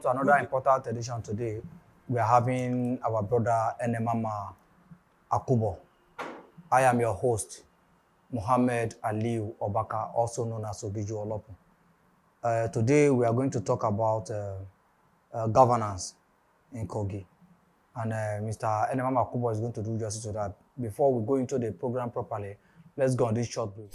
to another important edition today. We are having our brother ENEMAMA AKUBUR. I am your host, Muhammad Aliu Obaka, also known as Obiju Olopu. Today we are going to talk about governance in Kogi. And Mr. ENEMAMA AKUBUR is going to do justice to that. Before we go into the program properly, let's go on this short break.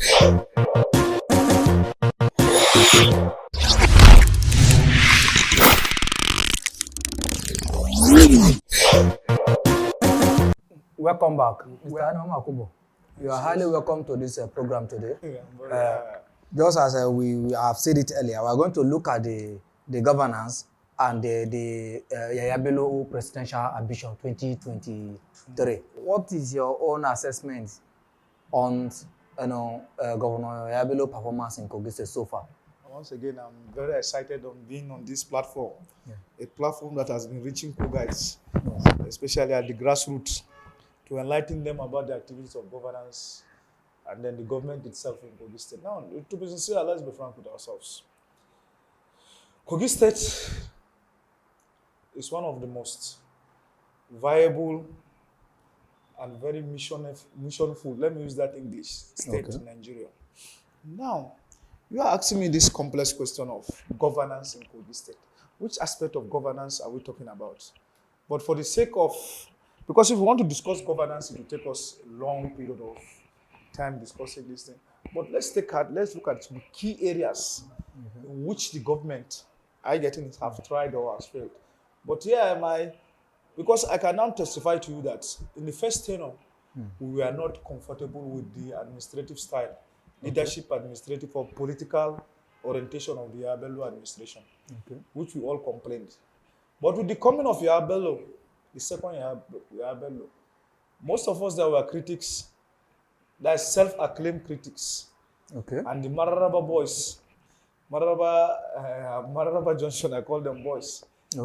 Welcome back, Mr. ENEMAMA AKUBUR. You are highly welcome to this program today. Just as we have said it earlier, we are going to look at the governance and the Yahaya Bello presidential ambition 2023. What is your own assessment on Governor Yahaya Bello performance in Kogi State so far? Once again, I'm very excited on being on this platform, a platform that has been reaching Kogites, especially at the grassroots, to enlighten them about the activities of governance and then the government itself in Kogi State. Now, to be sincere, let's be frank with ourselves. Kogi State is one of the most viable and very missionful, let me use that English, state in Nigeria. Now, you are asking me this complex question of governance in Kogi State. Which aspect of governance are we talking about? But for the sake of, because if we want to discuss governance, it will take us a long period of time discussing this thing. But let's look at some key areas in which the government have tried or has failed. But here am I, because I can now testify to you that in the first tenure, we were not comfortable with the administrative style, leadership, administrative or political orientation of the Yahaya Bello administration, which we all complained. But with the coming of Yahaya Bello, the second Yahaya Bello, most of us that were critics, that is self-acclaimed critics, and the Mararaba boys, Mararaba Junction, I call them boys.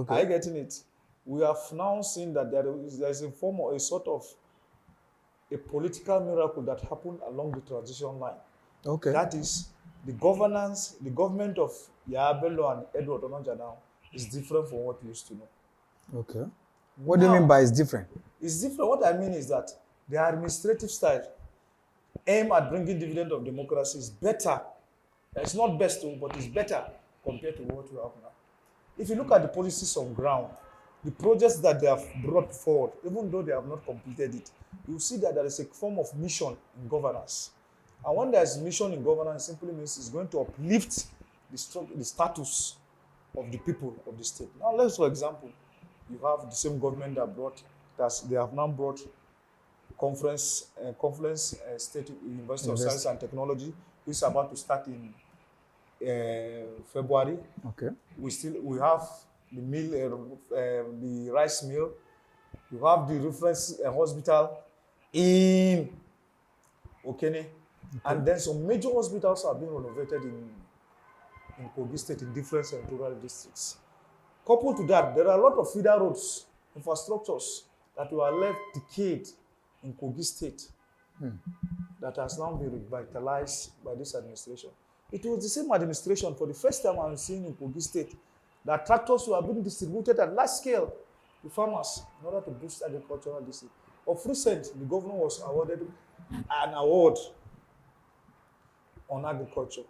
Are you getting it? We have now seen that there is a form of a sort of a political miracle that happened along the transition line. That is, the government of Yahaya Bello and Edward Ononja now is different from what we used to know. What do you mean by it's different? It's different. What I mean is that the administrative style aim at bringing dividend of democracy is better. It's not best, but it's better compared to what we have now. If you look at the policies on ground, the projects that they have brought forward, even though they have not completed it, you see that there is a form of mission in governance. And when there is mission in governance, it simply means it's going to uplift the status of the people of the state. Now, let's, for example, you have the same government they have now brought Conference State University of Science and Technology, which is about to start in February. We have the mill, the rice mill. You have the reference hospital in Okene. And then some major hospitals are being renovated in Kogi State in different rural districts. Coupled to that, there are a lot of feeder roads, infrastructures that were left decayed in Kogi State that has now been revitalized by this administration. It was the same administration for the first time I'm seeing in Kogi State that tractors were being distributed at large scale to farmers in order to boost agricultural district. Of recent, the governor was awarded an award on agriculture.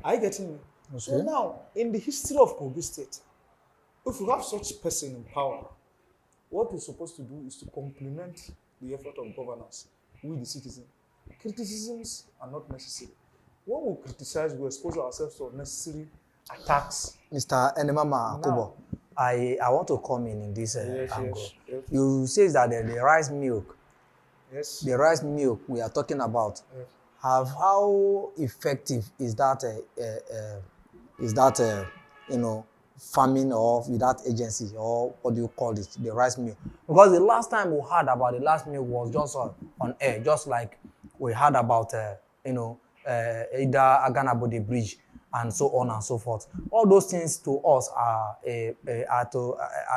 Are you getting me? So now, in the history of Kogi State, if you have such person in power, what we're supposed to do is to complement the effort of governance with the citizen. Criticisms are not necessary. When we criticize, we expose ourselves to unnecessary attacks. Mr. ENEMAMA AKUBUR, I want to come in this angle. You say that the rice milk, the rice milk we are talking about, how effective is that farming or with that agency, or what do you call it, the rice mill? Because the last time we heard about the rice mill was just on air, just like we heard about either Aganabode Bridge and so on and so forth. All those things to us are I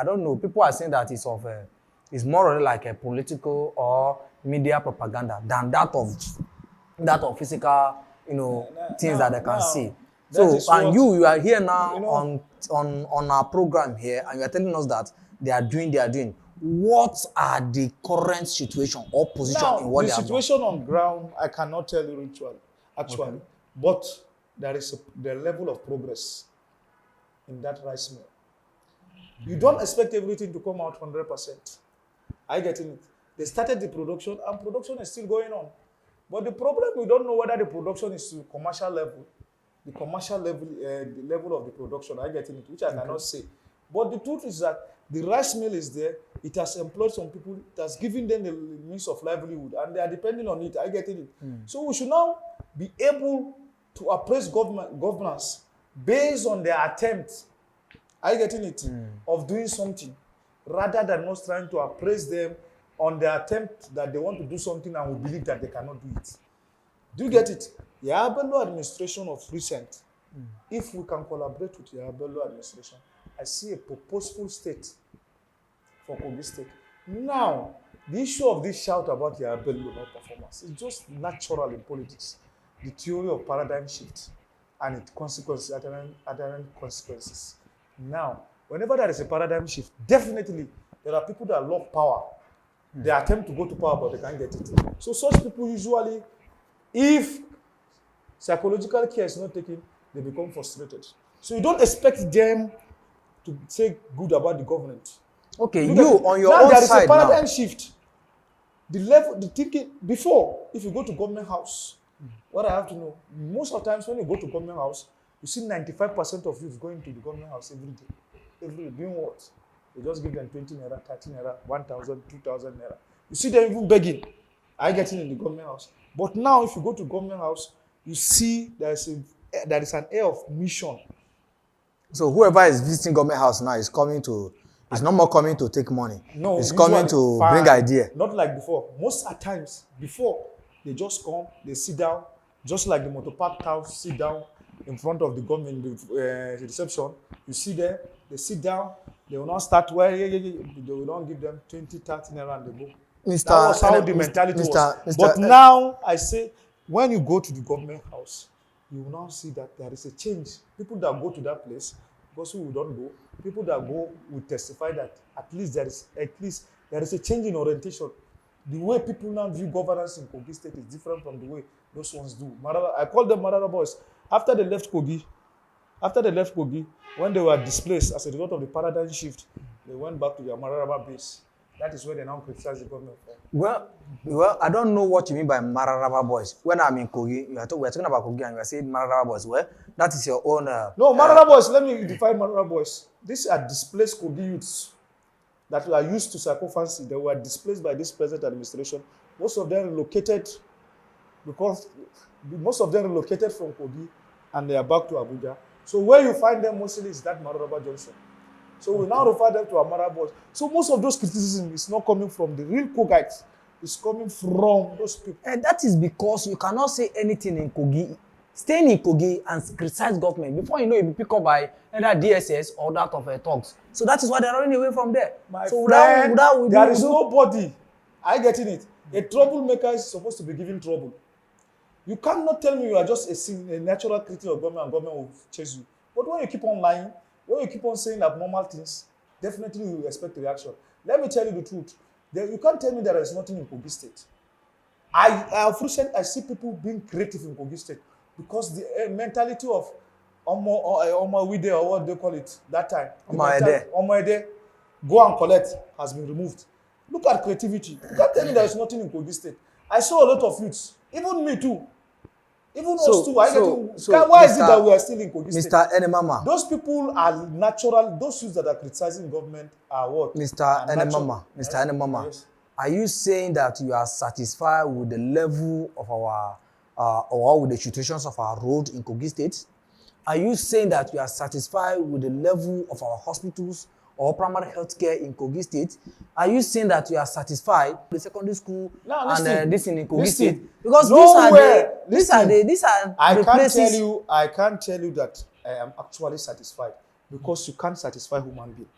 don't know. People are saying that it's more like a political or media propaganda than that of physical things that they can see. So, is and what, you are here now you know, on our program here, and you are telling us that they are doing. What are the current situation or position in now, what the they have done? situation on ground, I cannot tell you actually, Okay. but there is the level of progress in that rice mill. You don't expect everything to come out 100%. I getting it. They started the production, and production is still going on. But the problem, we don't know whether the production is to commercial level, the level of the production. I getting it, which I cannot say. But the truth is that the rice mill is there. It has employed some people. It has given them the means of livelihood, and they are depending on it. I getting it. So we should now be able to appraise governance based on their attempt. Are you getting it? Of doing something, rather than us trying to appraise them on their attempt that they want to do something and we believe that they cannot do it. Do you get it? The Bello administration of recent, if we can collaborate with the Bello administration, I see a purposeful state for Kogi State. Now, the issue of this shout about the Bello not performance is just natural in politics. The theory of paradigm shift and its consequences, adherent consequences. Now, whenever there is a paradigm shift, definitely there are people that love power. They attempt to go to power, but they can't get it. So such people usually, if psychological care is not taken, they become frustrated. So you don't expect them to say good about the government. Okay, Look you at on your now own there is side a paradigm now. shift. The level, the thinking before, if you go to government house, what I have to know, most of the times when you go to government house, you see 95% of youth going to the government house every day. Every day, doing what? They just give them 20 naira, 30 naira, 1,000, 2,000 naira. You see them even begging. I get in the government house. But now, if you go to government house, you see there is an air of mission. So whoever is visiting government house now is coming to, it's not more coming to take money. No, it's coming to bring idea. Not like before. Most at times, before, they just come, they sit down, just like the motor park house, sit down in front of the government, the reception. You see them, they sit down, they will not start where, they will not give them 20, 30 naira and they go. That was how the mentality was. But now, I say, when you go to the government house, you will now see that there is a change. People that go to that place, because who don't go, people that go will testify that at least there is a change in orientation. The way people now view governance in Kogi State is different from the way those ones do. I call them Marara boys. After they left Kogi, when they were displaced as a result of the paradigm shift, they went back to their Mararaba base. That is where they now criticize the government for. Well, I don't know what you mean by Mararaba boys. When I'm in Kogi, we're talking about Kogi and you're saying Mararaba boys. Well, that is your own. No, Mararaba boys, let me define Mararaba boys. These are displaced Kogi youths that were used to psychophancy. They were displaced by this present administration. Most of them relocated from Kogi and they are back to Abuja. So where you find them mostly is that Mararaba Junction. So we now refer them to Amara boys. So most of those criticism is not coming from the real Kogites. It's coming from those people. And that is because you cannot say anything in Kogi, staying in Kogi and criticize government. Before you know, you'll be picked up by either DSS or that of thugs. So that is why they're running away from there. My so friend, there is nobody. I getting it. A troublemaker is supposed to be giving trouble. You cannot tell me you are just a natural critic of government and government will chase you. But when you keep on lying, when you keep on saying abnormal things, definitely you will expect a reaction. Let me tell you the truth. You can't tell me there is nothing in Kogi State. I see people being creative in Kogi State because the mentality of Omawide or what they call it that time. Omaede, go and collect has been removed. Look at creativity. You can't tell me there is nothing in Kogi State. I saw a lot of youths, even me too. Even us too. Why is it that we are still in Kogi State? Mr. ENEMAMA. Those people are natural. Those youths that are criticizing government are what? Mr. ENEMAMA. Mr. ENEMAMA. Yes. Are you saying that you are satisfied with the level of our, or with the situations of our road in Kogi State? Are you saying that you are satisfied with the level of our hospitals or primary health care in Kogi State? Are you saying that you are satisfied with the secondary school and this in Kogi State? Because these are the places. I can't tell you that I am actually satisfied because you can't satisfy human being.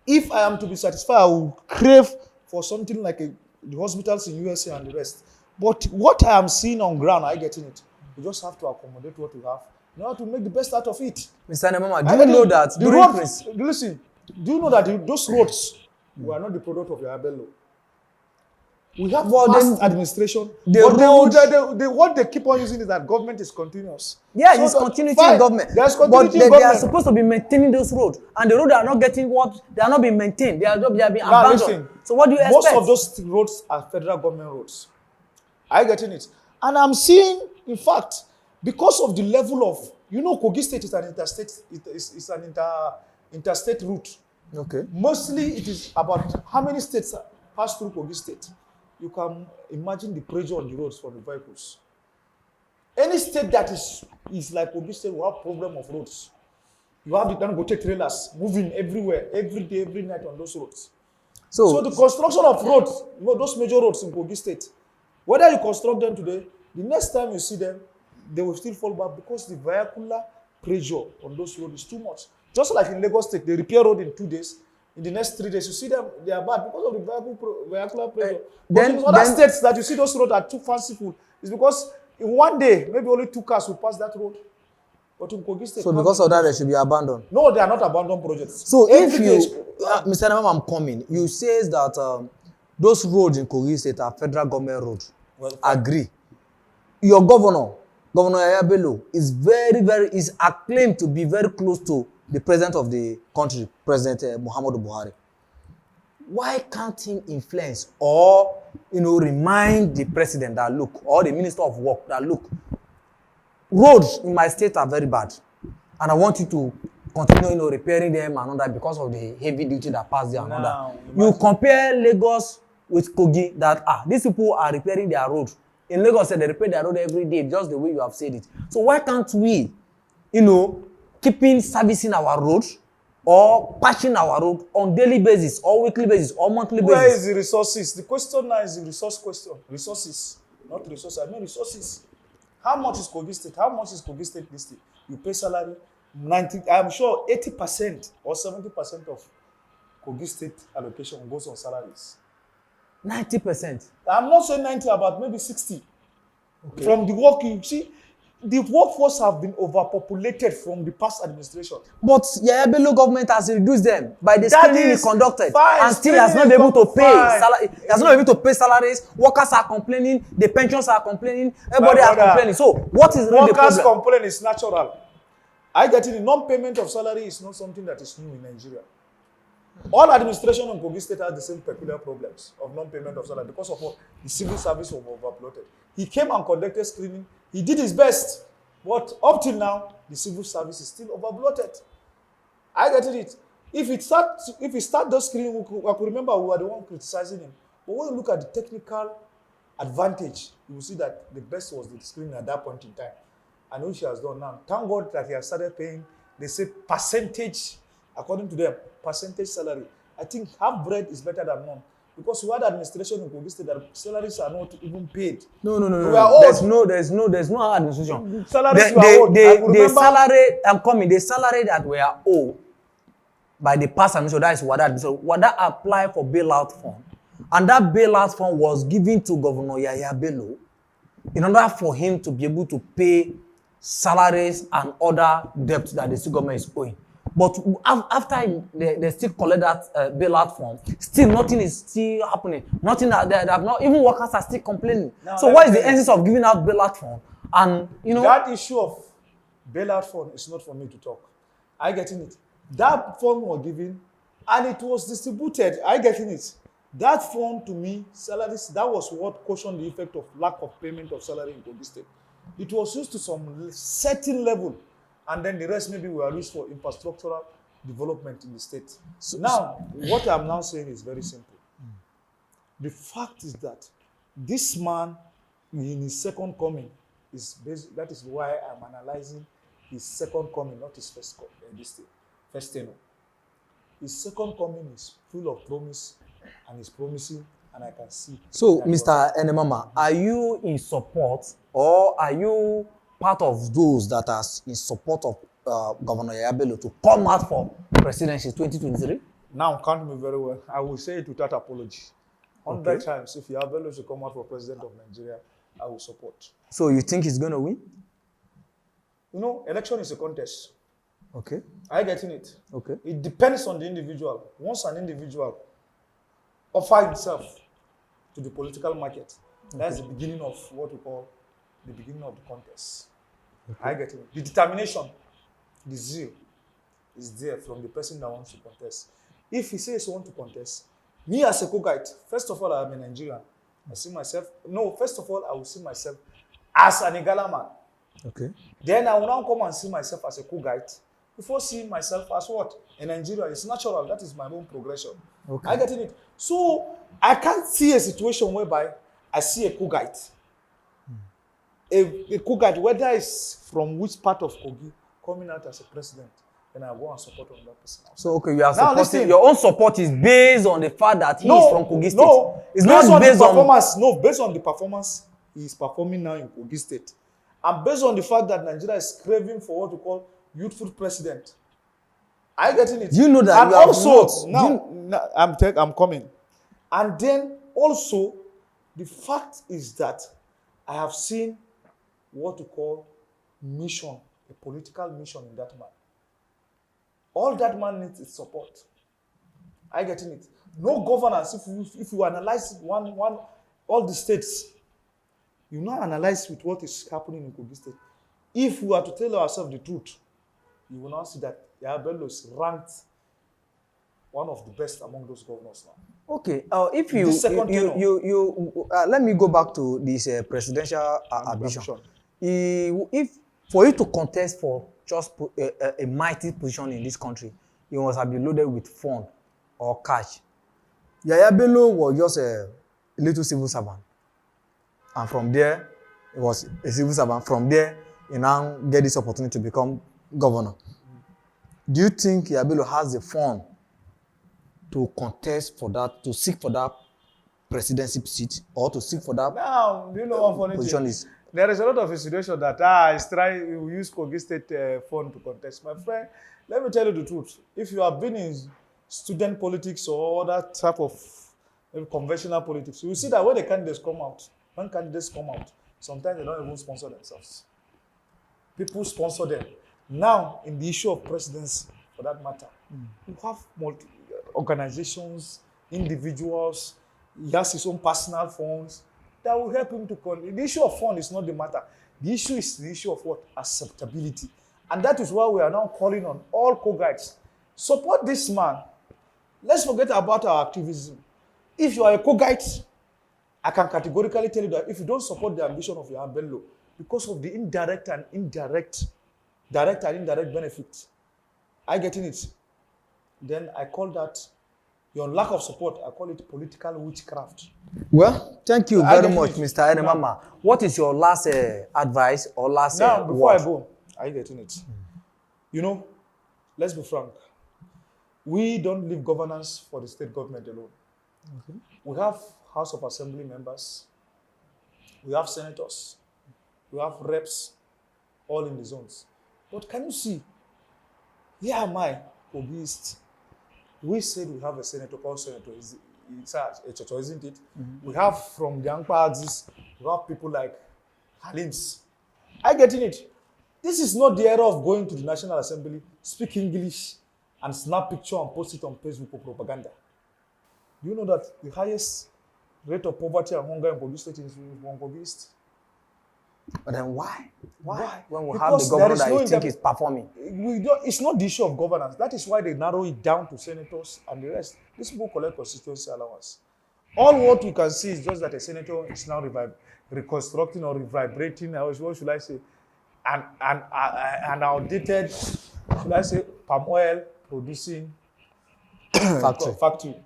If I am to be satisfied, I will crave for something like the hospitals in USA and the rest. But what I am seeing on ground, I getting it. You just have to accommodate what you have You know how to make the best out of it. Mr. ENEMAMA, do you know that the roads, listen, do you know that those roads were not the product of Yahaya Bello? We have past administration. What they keep on using is that government is continuous. Yeah, so it's continuity in government. There's continuity in government. They are supposed to be maintaining those roads, and the roads are not getting what they are not being maintained. They are being abandoned. Listen, so what do you expect? Most of those roads are federal government roads. Are you getting it? And I'm seeing, in fact, because of the level of, Kogi State is an interstate. It's an interstate route. Okay. Mostly, it is about how many states pass through Kogi State. You can imagine the pressure on the roads for the vehicles. Any state that is like Kogi State will have problem of roads. You have the Dangote trailers moving everywhere, every day, every night on those roads. So the construction of roads, those major roads in Kogi State, whether you construct them today, the next time you see them, they will still fall back because the vehicular pressure on those roads is too much. Just like in Lagos State, they repair road in 2 days. In the next 3 days, you see them, they are bad because of the vehicular pressure. But in other states that you see those roads are too fanciful, it's because in 1 day, maybe only 2 cars will pass that road. But in Kogi State, so because of that, they should be abandoned? No, they are not abandoned projects. So if you, Mr. ENEMAMA, I'm coming, you say that those roads in Kogi State are federal government roads. Well, agree. Your governor, Governor Yahaya Bello, is acclaimed to be very close to the president of the country, President Muhammadu Buhari. Why can't he influence or, remind the president that, look, or the minister of work that, look, roads in my state are very bad, and I want you to continue, repairing them and all that because of the heavy duty that pass there and all that. You compare Lagos with Kogi, that, these people are repairing their road. In Lagos, they repair their road every day, just the way you have said it. So why can't we, keeping servicing our roads or patching our road on daily basis or weekly basis or monthly basis? Where is the resources? The question now is the resource question. Resources, not resources. I mean resources. How much is Kogi State? How much is Kogi State listed? You pay salary. I'm sure 80% or 70% of Kogi State allocation goes on salaries. 90%? I'm not saying 90, about maybe 60. Okay. From the work you see, the workforce have been overpopulated from the past administration. But Yahaya Bello government has reduced them by the screening he conducted, and still has not been able to pay. He has not been able to pay salaries. Workers are complaining. The pensions are complaining. Everybody are complaining. So what is really the problem? Workers complain is natural. I get it. Non-payment of salary is not something that is new in Nigeria. All administration in Kogi State has the same peculiar problems of non-payment of salary because of what the civil service was overbloated. He came and conducted screening. He did his best, but up till now, the civil service is still overbloated. I get it. If he start those screening, I could remember we were the one criticizing him. But when you look at the technical advantage, you will see that the best was the screening at that point in time. And which he has done now. Thank God that he has started paying, they say percentage, according to them, percentage salary. I think half bread is better than none. Because we had administration in Kogi State that salaries are not even paid. No. There's no administration. Salaries were owed. The salary, I'm coming, the salary that were owed by the past administration, that is WADA. So WADA applied for bailout fund. And that bailout fund was given to Governor Yahaya Bello in order for him to be able to pay salaries and other debts that the state government is owing. But after they still collect that bailout fund, still nothing is still happening. Nothing that they have not, even workers are still complaining. Now, so what is the essence of giving out bailout fund? And that issue of bailout fund is not for me to talk. I getting it. That fund was given and it was distributed. I getting it. That fund to me, salaries, that was what cautioned the effect of lack of payment of salary in Kogi State. It was used to some certain level. And then the rest maybe were used for infrastructural development in the state. So now, what I'm now saying is very simple. The fact is that this man, in his second coming, that is why I'm analyzing his second coming, not his first tenure. His second coming is full of promise and is promising, and I can see. So, Mr. ENEMAMA, are you in support or are you part of those that are in support of Governor Yahaya Bello to come out for presidency 2023? Now, count me very well. I will say it without apology. 100 times, if Yahaya Bello should come out for president of Nigeria, I will support. So you think he's going to win? You know, election is a contest. Okay. Are you getting it? Okay. It depends on the individual. Once an individual offers himself to the political market, that's the beginning of what we call the beginning of the contest. Okay. Are you getting it? The determination, the zeal is there from the person that wants to contest. If he says he wants to contest, me as a co-guide, first of all, I'm a Nigerian. I see myself, no, first of all, I will see myself as an Igala man. Okay. Then I will now come and see myself as a co-guide before seeing myself as what? A Nigerian. It's natural. That is my own progression. Okay. I getting it. So I can't see a situation whereby I see a co-guide. A co-guide, whether it's from which part of Kogi, coming out as a president, then I go and support on that person. So okay, you are supporting. Your own support is based on the fact that he is from Kogi State. No, it's not based on performance. No, based on the performance he is performing now in Kogi State, and based on the fact that Nigeria is craving for what we call youthful president. Are you getting it? Do you know that? And also, now I'm coming. And then also, the fact is that I have seen what we call mission, a political mission in that man. All that man needs is support. Are you getting it? No governance. If you analyze all the states, you now analyze with what is happening in Kogi State. If we are to tell ourselves the truth, you will now see that Bello is ranked one of the best among those governors now. Okay. If you let me go back to this presidential ambition. If for you to contest for just a mighty position in this country, you must have been loaded with fund or cash. Yahaya Bello was just a little civil servant, and from there, he was a civil servant. From there, he now get this opportunity to become governor. Do you think Yahaya Bello has the fund to contest for that, to seek for that presidency seat, or to seek for that position? There is a lot of institutions that is trying to use Kogi State fund to contest. My friend, let me tell you the truth. If you have been in student politics or other type of conventional politics, you will see that when candidates come out, sometimes they don't even sponsor themselves. People sponsor them. Now, in the issue of presidency, for that matter, you have organizations, individuals, he has his own personal funds that will help him to The issue of fund is not the matter. The issue is the issue of what? Acceptability. And that is why we are now calling on all co-guides. Support this man. Let's forget about our activism. If you are a co-guide, I can categorically tell you that if you don't support the ambition of Yahaya Bello, because of the direct and indirect benefits, are you getting it? Then I call that your lack of support. I call it political witchcraft. Well, thank you very much, Mr. ENEMAMA. What is your last advice or last now, before word? I go, are you getting it? You know, let's be frank. We don't leave governance for the state government alone. Okay. We have House of Assembly members. We have senators. We have reps, all in the zones. But can you see, here am I, Kogi East. We said we have a senator called Senator. It's a church, isn't it? We have from the Ankpa axis, we have people like Halims. Are you getting it? This is not the era of going to the National Assembly, speak English, and snap picture and post it on Facebook for propaganda. Do you know that the highest rate of poverty and hunger in Kogi State is from Kogi East? But then why? Why? When we Because have the governor that you think is performing. It's not the issue of governance. That is why they narrow it down to senators and the rest. These people collect constituency allowance. All what we can see is just that a senator is now reconstructing or revibrating, what should I say, an outdated, should I say, palm oil producing factory.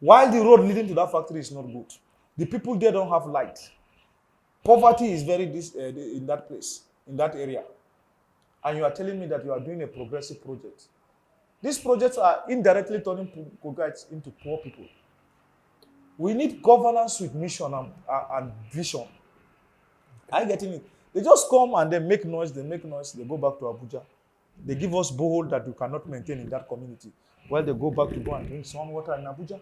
While the road leading to that factory is not good, the people there don't have light. Poverty is very in that place, in that area. And you are telling me that you are doing a progressive project. These projects are indirectly turning Kogites into poor people. We need governance with mission and vision. Are you getting it? They just come and they make noise, they go back to Abuja. They give us borehole that you cannot maintain in that community, while they go back to go and drink some water in Abuja.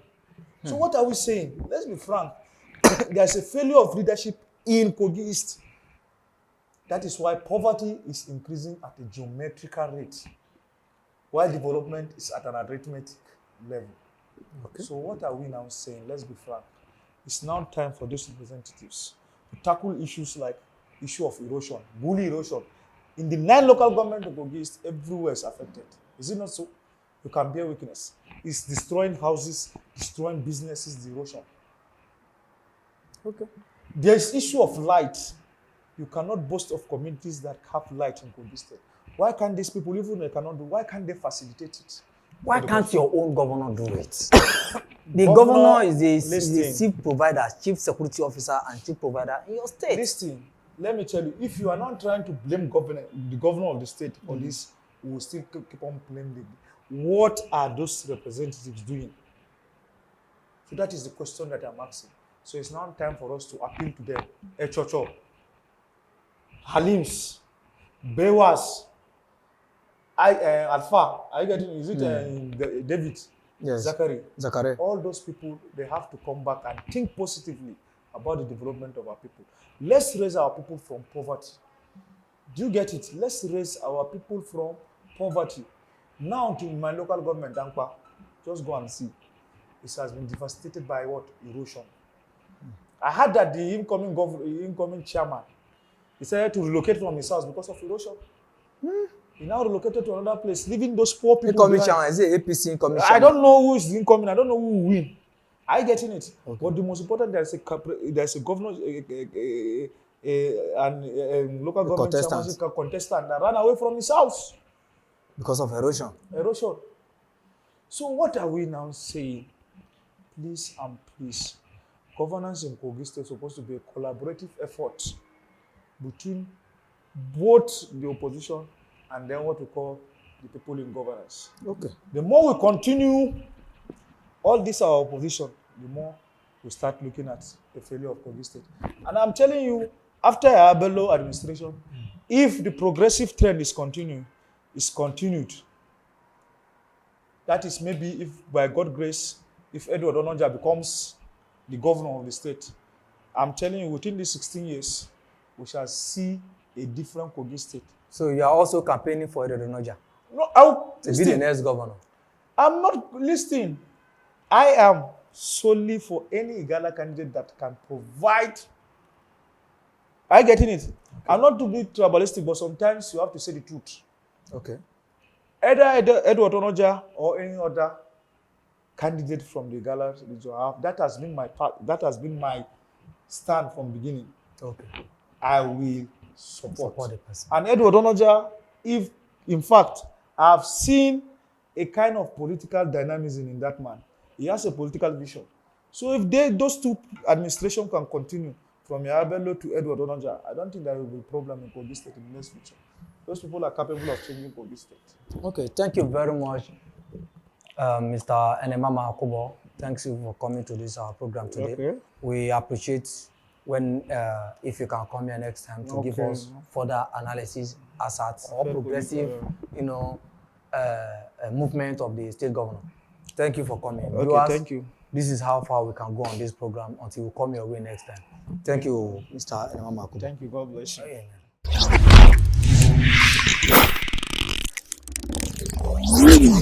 So what are we saying? Let's be frank. There's a failure of leadership in Kogi East. That is why poverty is increasing at a geometrical rate, while development is at an arithmetic level. Okay. So what are we now saying? Let's be frank. It's now time for those representatives to tackle issues like issue of erosion, bully erosion. In the 9 local government of Kogi, everywhere is affected. Is it not so? You can bear witness. It's destroying houses, destroying businesses, the erosion. Okay. There is issue of light. You cannot boast of communities that have light in Kogi State. Why can't these people, even they cannot do, why can't they facilitate it? Why can't your own governor do it? The Governor governor is the chief provider, chief security officer, and chief provider in your state. Listen, let me tell you, if you are not trying to blame the governor of the state for this, we will still keep on blaming. What are those representatives doing? So that is the question that I'm asking. So it's now time for us to appeal to them. Echocho, Halims, Bewas, Alpha, are you getting, is it David? Yes. Zachary. All those people, they have to come back and think positively about the development of our people. Let's raise our people from poverty. Do you get it? Let's raise our people from poverty. Now to my local government, Dankwa, just go and see. It has been devastated by what? Erosion. I heard that the incoming chairman decided to relocate from his house because of erosion. He now relocated to another place, leaving those poor people. Incoming chairman, is it APC incoming chairman? I don't know who is incoming. I don't know who will win. Are you getting it? Okay. But the most important, there's a governor, and local government contestant that ran away from his house because of erosion. So what are we now saying? Please and please, governance in Kogi State is supposed to be a collaborative effort between both the opposition and then what we call the people in governance. Okay. The more we continue all this our opposition, the more we start looking at the failure of Kogi State. And I'm telling you, after our Bello administration, if the progressive trend is continued, that is maybe if by God's grace, if Edward Onoja becomes the governor of the state, I'm telling you, within these 16 years, we shall see a different Kogi State. So you are also campaigning for Edward Onoja? No, to be the next governor? I'm not listening. I am solely for any Igala candidate that can provide. Are you getting it? Okay. I'm not to be tribalistic, but sometimes you have to say the truth. Okay. Either Edward Onoja or any other candidate from the Igala region, that has been my part. That has been my stand from the beginning. Okay. I will support the person. And Edward Onoja, if in fact I have seen a kind of political dynamism in that man. He has a political vision. So if those two administrations can continue from Yahaya Bello to Edward Onoja, I don't think there will be a problem in Kogi State in the next future. Those people are capable of changing Kogi State. Okay, thank you very much, Mr. ENEMAMA AKUBUR. Thanks you for coming to this program today. Okay. We appreciate when if you can come here next time to give us further analysis as at or progressive, movement of the state governor. Thank you for coming. Okay, Viewers, thank you. This is how far we can go on this program until we come your way next time. Thank you, Mr. ENEMAMA AKUBUR. Thank you. God bless you. Oh, yeah.